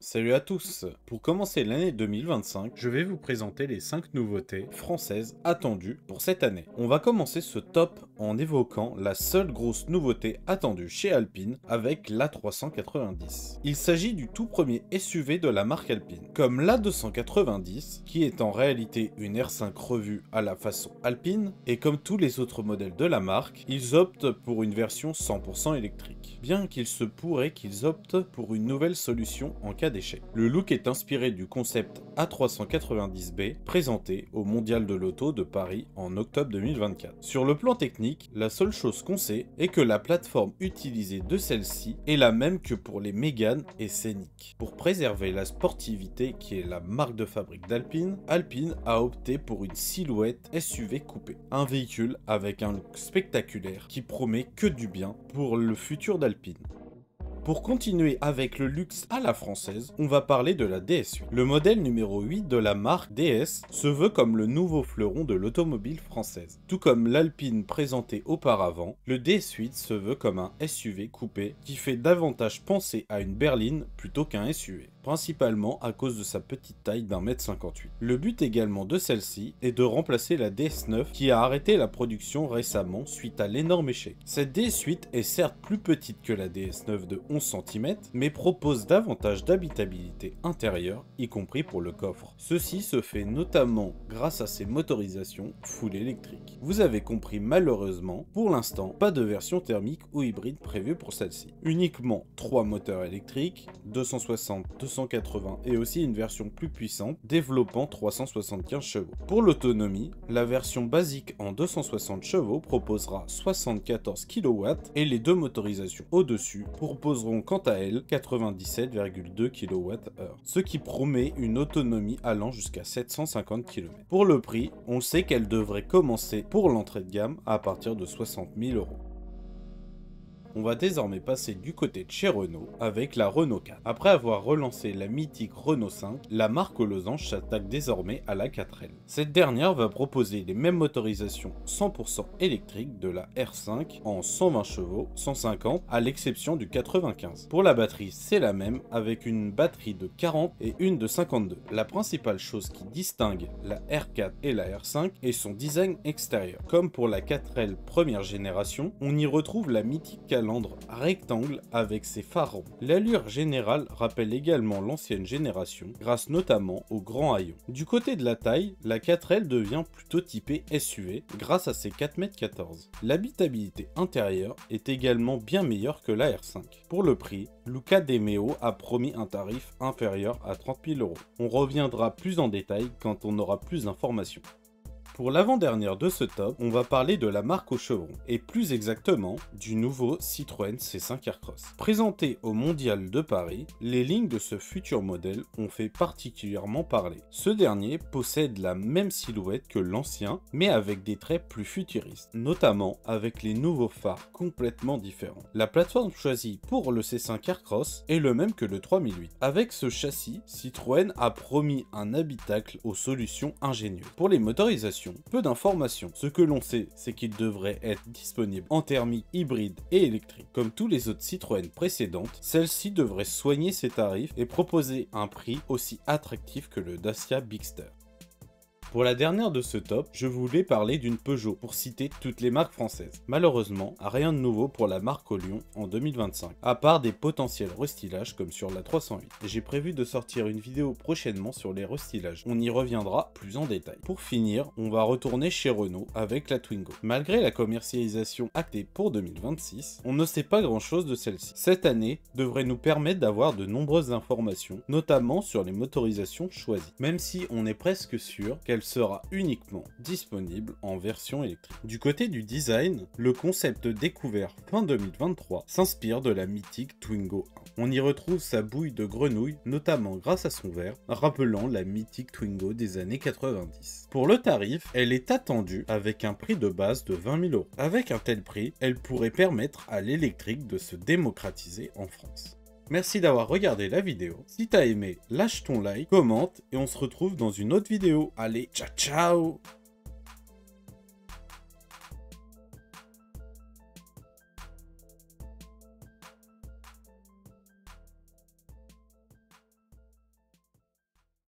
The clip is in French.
Salut à tous! Pour commencer l'année 2025, je vais vous présenter les 5 nouveautés françaises attendues pour cette année. On va commencer ce top en évoquant la seule grosse nouveauté attendue chez Alpine avec l'A390. Il s'agit du tout premier SUV de la marque Alpine. Comme l'A290, qui est en réalité une R5 revue à la façon Alpine, et comme tous les autres modèles de la marque, ils optent pour une version 100% électrique. Bien qu'il se pourrait qu'ils optent pour une nouvelle solution en cas d'échec. Le look est inspiré du concept A390B présenté au Mondial de l'Auto de Paris en octobre 2024. Sur le plan technique, la seule chose qu'on sait est que la plateforme utilisée de celle-ci est la même que pour les Mégane et Scénic. Pour préserver la sportivité qui est la marque de fabrique d'Alpine, Alpine a opté pour une silhouette SUV coupée. Un véhicule avec un look spectaculaire qui promet que du bien pour le futur d'Alpine. Pour continuer avec le luxe à la française, on va parler de la DS8. Le modèle numéro 8 de la marque DS se veut comme le nouveau fleuron de l'automobile française. Tout comme l'Alpine présenté auparavant, le DS8 se veut comme un SUV coupé qui fait davantage penser à une berline plutôt qu'un SUV. Principalement à cause de sa petite taille d'1,58 m. Le but également de celle-ci est de remplacer la DS9 qui a arrêté la production récemment suite à l'énorme échec. Cette DS8 est certes plus petite que la DS9 de 11 cm, mais propose davantage d'habitabilité intérieure, y compris pour le coffre. Ceci se fait notamment grâce à ses motorisations full électriques. Vous avez compris, malheureusement, pour l'instant, pas de version thermique ou hybride prévue pour celle-ci. Uniquement 3 moteurs électriques, 260, 280 et aussi une version plus puissante développant 375 chevaux. Pour l'autonomie, la version basique en 260 chevaux proposera 74 kW et les deux motorisations au-dessus proposeront quant à elles 97,2 kWh, ce qui promet une autonomie allant jusqu'à 750 km. Pour le prix, on sait qu'elle devrait commencer pour l'entrée de gamme à partir de 60 000 €. On va désormais passer du côté de chez Renault avec la Renault 4. Après avoir relancé la mythique Renault 5, la marque aux losanges s'attaque désormais à la 4L. Cette dernière va proposer les mêmes motorisations 100% électriques de la R5 en 120 chevaux, 150 à l'exception du 95. Pour la batterie, c'est la même avec une batterie de 40 et une de 52. La principale chose qui distingue la R4 et la R5 est son design extérieur. Comme pour la 4L première génération, on y retrouve la mythique calandre rectangle avec ses phares ronds. L'allure générale rappelle également l'ancienne génération, grâce notamment aux grands haillons. Du côté de la taille, la 4L devient plutôt typée SUV grâce à ses 4,14 m. L'habitabilité intérieure est également bien meilleure que la R5. Pour le prix, Luca De Meo a promis un tarif inférieur à 30 000 €. On reviendra plus en détail quand on aura plus d'informations. Pour l'avant-dernière de ce top, on va parler de la marque aux chevrons, et plus exactement du nouveau Citroën C5 Aircross. Présenté au Mondial de Paris, les lignes de ce futur modèle ont fait particulièrement parler. Ce dernier possède la même silhouette que l'ancien, mais avec des traits plus futuristes, notamment avec les nouveaux phares complètement différents. La plateforme choisie pour le C5 Aircross est le même que le 3008. Avec ce châssis, Citroën a promis un habitacle aux solutions ingénieuses. Pour les motorisations, peu d'informations. Ce que l'on sait, c'est qu'il devrait être disponible en thermique, hybride et électrique. Comme tous les autres Citroën précédentes, celle-ci devrait soigner ses tarifs et proposer un prix aussi attractif que le Dacia Bigster. Pour la dernière de ce top, je voulais parler d'une Peugeot pour citer toutes les marques françaises. Malheureusement, rien de nouveau pour la marque au Lyon en 2025, à part des potentiels restylages comme sur la 308. J'ai prévu de sortir une vidéo prochainement sur les restylages, on y reviendra plus en détail. Pour finir, on va retourner chez Renault avec la Twingo. Malgré la commercialisation actée pour 2026, on ne sait pas grand chose de celle-ci. Cette année devrait nous permettre d'avoir de nombreuses informations, notamment sur les motorisations choisies, même si on est presque sûr qu'elle sera uniquement disponible en version électrique. Du côté du design, le concept découvert fin 2023 s'inspire de la mythique Twingo 1. On y retrouve sa bouille de grenouille, notamment grâce à son verre, rappelant la mythique Twingo des années 90. Pour le tarif, elle est attendue avec un prix de base de 20 000 €. Avec un tel prix, elle pourrait permettre à l'électrique de se démocratiser en France. Merci d'avoir regardé la vidéo. Si t'as aimé, lâche ton like, commente et on se retrouve dans une autre vidéo. Allez, ciao ciao!